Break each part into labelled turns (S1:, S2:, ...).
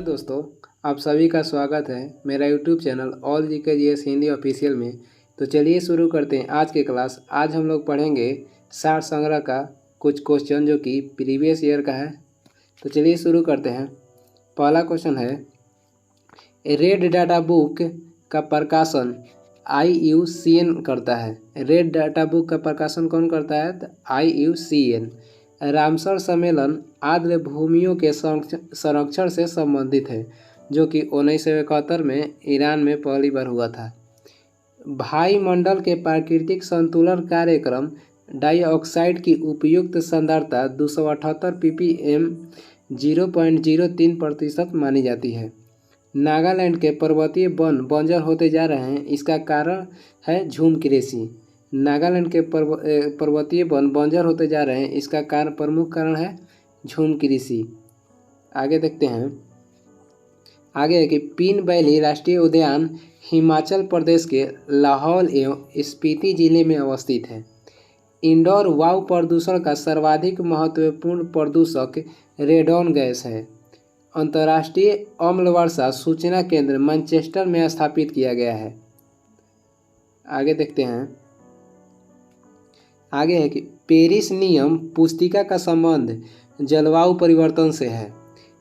S1: दोस्तों, आप सभी का स्वागत है मेरा YouTube channel all GK GS Hindi official में। तो चलिए शुरू करते हैं आज की क्लास। आज हम लोग पढ़ेंगे सार संग्रह का कुछ क्वेश्चन जो कि प्रीवियस ईयर का है। तो चलिए शुरू करते हैं। पहला क्वेश्चन है, रेड डाटा बुक का प्रकाशन IUCN करता है। रेड डाटा बुक का प्रकाशन कौन करता है? तो IUCN। रामसर सम्मेलन आर्द्र भूमियों के संरक्षण से संबंधित है, जो कि 1971 में ईरान में पहली बार हुआ था। वायुमंडल के प्राकृतिक संतुलन कार्यक्रम डाइऑक्साइड की उपयुक्त सांद्रता 278 ppm 0.03% मानी जाती है। नागालैंड के पर्वतीय वन बंजर होते जा रहे हैं, इसका कारण है झूम कृषि। नागालैंड के पर्वतीय वन बंजर होते जा रहे हैं, इसका प्रमुख कारण है झूम कृषि। आगे देखते हैं। आगे है कि पीन वैली राष्ट्रीय उद्यान हिमाचल प्रदेश के लाहौल एवं स्पीति जिले में अवस्थित है। इंडोर वायु प्रदूषण का सर्वाधिक महत्वपूर्ण प्रदूषक रेडॉन गैस है। अंतर्राष्ट्रीय अम्ल वर्षा सूचना केंद्र मैनचेस्टर में स्थापित किया गया है। आगे देखते हैं। आगे है कि पेरिस नियम पुस्तिका का संबंध जलवायु परिवर्तन से है।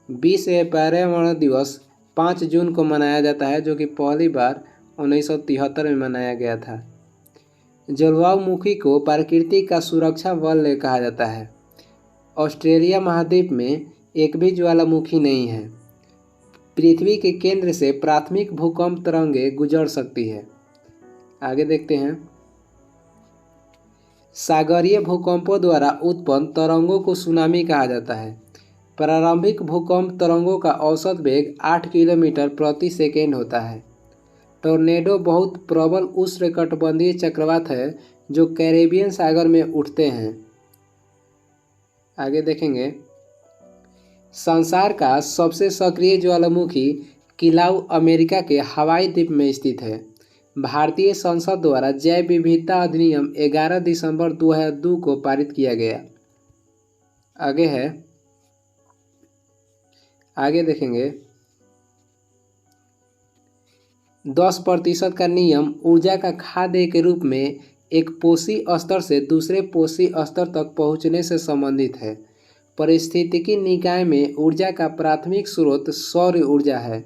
S1: विश्व पर्यावरण दिवस 5 जून को मनाया जाता है, जो कि पहली बार 1973 में मनाया गया था। जलवायुमुखी को प्रकृति का सुरक्षा बल कहा जाता है। ऑस्ट्रेलिया महाद्वीप में एक भी ज्वालामुखी नहीं है। पृथ्वी के केंद्र से प्राथमिक भूकंप तरंगें गुजर सकती है। आगे देखते हैं। सागरीय भूकंपों द्वारा उत्पन्न तरंगों को सुनामी कहा जाता है। प्रारंभिक भूकंप तरंगों का औसत वेग 8 किलोमीटर प्रति सेकेंड होता है। टॉर्नेडो बहुत प्रबल उष्णकटिबंधीय चक्रवात है जो कैरेबियन सागर में उठते हैं। आगे देखेंगे। संसार का सबसे सक्रिय ज्वालामुखी किलाउ अमेरिका के हवाई द्वीप में स्थित है। भारतीय संसद द्वारा जैव विविधता अधिनियम 11 दिसंबर 2002 को पारित किया गया। आगे है। आगे देखेंगे। 10% का नियम ऊर्जा का खाद्य के रूप में एक पोषी स्तर से दूसरे पोषी स्तर तक पहुंचने से संबंधित है। पारिस्थितिकी निकाय में ऊर्जा का प्राथमिक स्रोत सौर ऊर्जा है।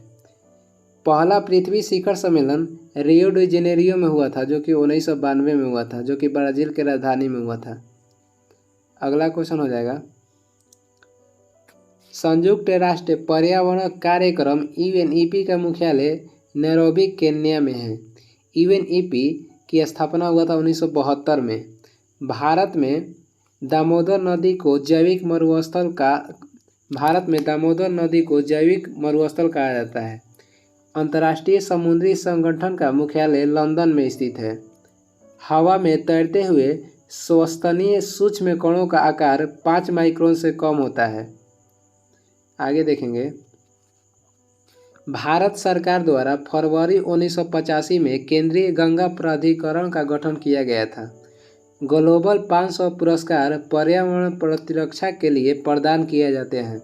S1: पहला पृथ्वी शिखर सम्मेलन रियो डी जेनेरियो में हुआ था, जो कि 1992 में हुआ था, जो कि ब्राजील के राजधानी में हुआ था। अगला क्वेश्चन हो जाएगा। संयुक्त राष्ट्र पर्यावरण कार्यक्रम UNEP का मुख्यालय नैरोबी केन्या में है। UNEP की स्थापना हुआ था 1972 में। भारत में दामोदर नदी को जैविक मरुस्थल कहा जाता है। अंतर्राष्ट्रीय समुद्री संगठन का मुख्यालय लंदन में स्थित है। हवा में तैरते हुए श्वसनीय सूक्ष्म कणों का आकार 5 माइक्रोन से कम होता है। आगे देखेंगे। भारत सरकार द्वारा फरवरी 1985 में केंद्रीय गंगा प्राधिकरण का गठन किया गया था। ग्लोबल 500 पुरस्कार पर्यावरण प्रतिरक्षा के लिए प्रदान किए जाते हैं।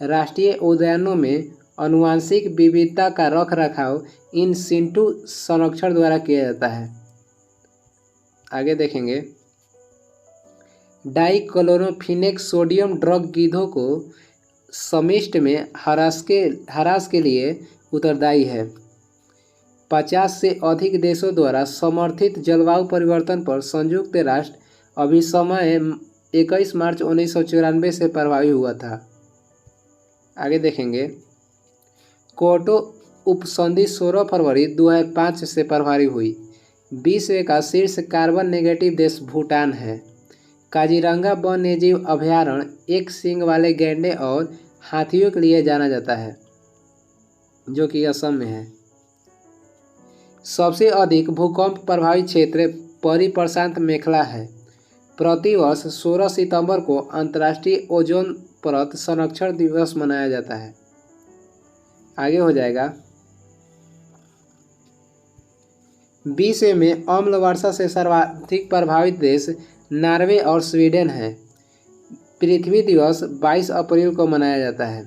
S1: राष्ट्रीय उद्यानों में आनुवंशिक विविधता का रखरखाव इन सिंटू संरक्षण द्वारा किया जाता है। आगे देखेंगे। डाइक्लोरोफेनेक सोडियम ड्रग गिद्धों को समिष्ट में ह्रास के लिए उत्तरदायी है। 50 से अधिक देशों द्वारा समर्थित जलवायु परिवर्तन पर संयुक्त राष्ट्र अभिसमय 21 मार्च 1994 से प्रभावी हुआ था। आगे देखेंगे। क्योटो उपसंधि 16 फरवरी 2005 से प्रभावी हुई। विश्व का शीर्ष कार्बन नेगेटिव देश भूटान है। काजीरंगा वन्यजीव अभयारण्य एक सींग वाले गैंडे और हाथियों के लिए जाना जाता है, जो कि असम में है। सबसे अधिक भूकंप प्रभावित क्षेत्र परिप्रशांत मेखला है। प्रतिवर्ष 16 सितंबर को अंतर्राष्ट्रीय ओजोन परत संरक्षण दिवस मनाया जाता है। आगे हो जाएगा। विश्व में अम्ल वर्षा से सर्वाधिक प्रभावित देश नॉर्वे और स्वीडन है। पृथ्वी दिवस 22 अप्रैल को मनाया जाता है।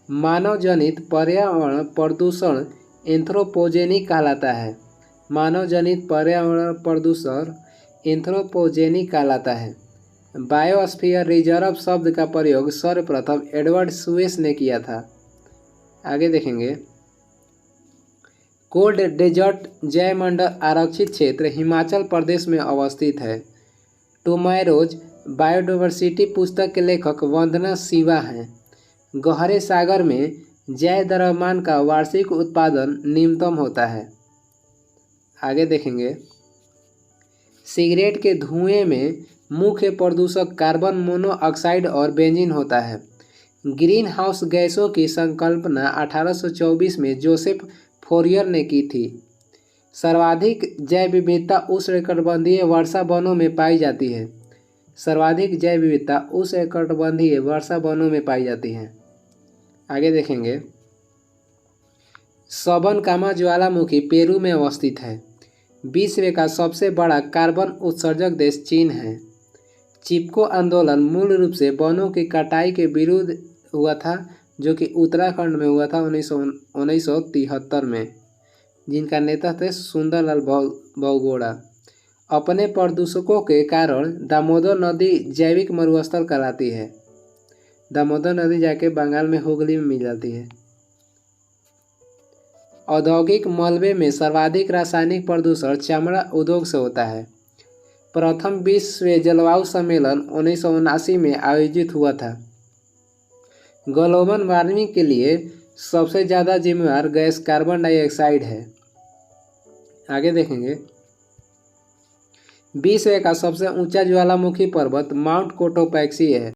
S1: मानव जनित पर्यावरण प्रदूषण एंथ्रोपोजेनिक कहलाता है। मानव जनित पर्यावरण प्रदूषण एंथ्रोपोजेनिक कहलाता है। बायोस्फीयर रिजर्व शब्द का प्रयोग सर्वप्रथम एडवर्ड सुएस ने किया था। आगे देखेंगे, कोल्ड डेजर्ट जैवमंडल आरक्षित क्षेत्र हिमाचल प्रदेश में अवस्थित है। टुमैरोज बायोडाइवर्सिटी पुस्तक के लेखक वंदना शिवा हैं। गहरे सागर में जैव द्रव्यमान का वार्षिक उत्पादन न्यूनतम होता है। आगे देखेंगे, सिगरेट के धुएं में मुख्य प्रदूषक कार्बन मोनोऑक्साइड और बेंजीन होता है। ग्रीन हाउस गैसों की संकल्पना 1824 में जोसेफ फोरियर ने की थी। सर्वाधिक जैव विविधता उष्णकटिबंधीय वर्षा वनों में पाई जाती है। सर्वाधिक जैव विविधता उष्णकटिबंधीय वर्षा वनों में पाई जाती है। आगे देखेंगे, सबनकामा ज्वालामुखी पेरू में अवस्थित है। विश्व का सबसे बड़ा कार्बन उत्सर्जक देश चीन है। चिपको आंदोलन मूल रूप से वनों की कटाई के विरुद्ध हुआ था, जो कि उत्तराखंड में हुआ था 1973 में, जिनका नेता थे सुंदरलाल बहुगुणा। अपने प्रदूषकों के कारण दामोदर नदी जैविक मरुस्थल कहलाती है। दामोदर नदी जाके बंगाल में हुगली में मिल जाती है। औद्योगिक मलबे में सर्वाधिक रासायनिक प्रदूषण चमड़ा उद्योग से होता है। प्रथम विश्व जलवायु सम्मेलन 1979 में आयोजित हुआ था। ग्लोबल वार्मिंग के लिए सबसे ज़्यादा जिम्मेदार गैस कार्बन डाइऑक्साइड है। आगे देखेंगे, विश्व का सबसे ऊंचा ज्वालामुखी पर्वत माउंट कोटोपैक्सी है।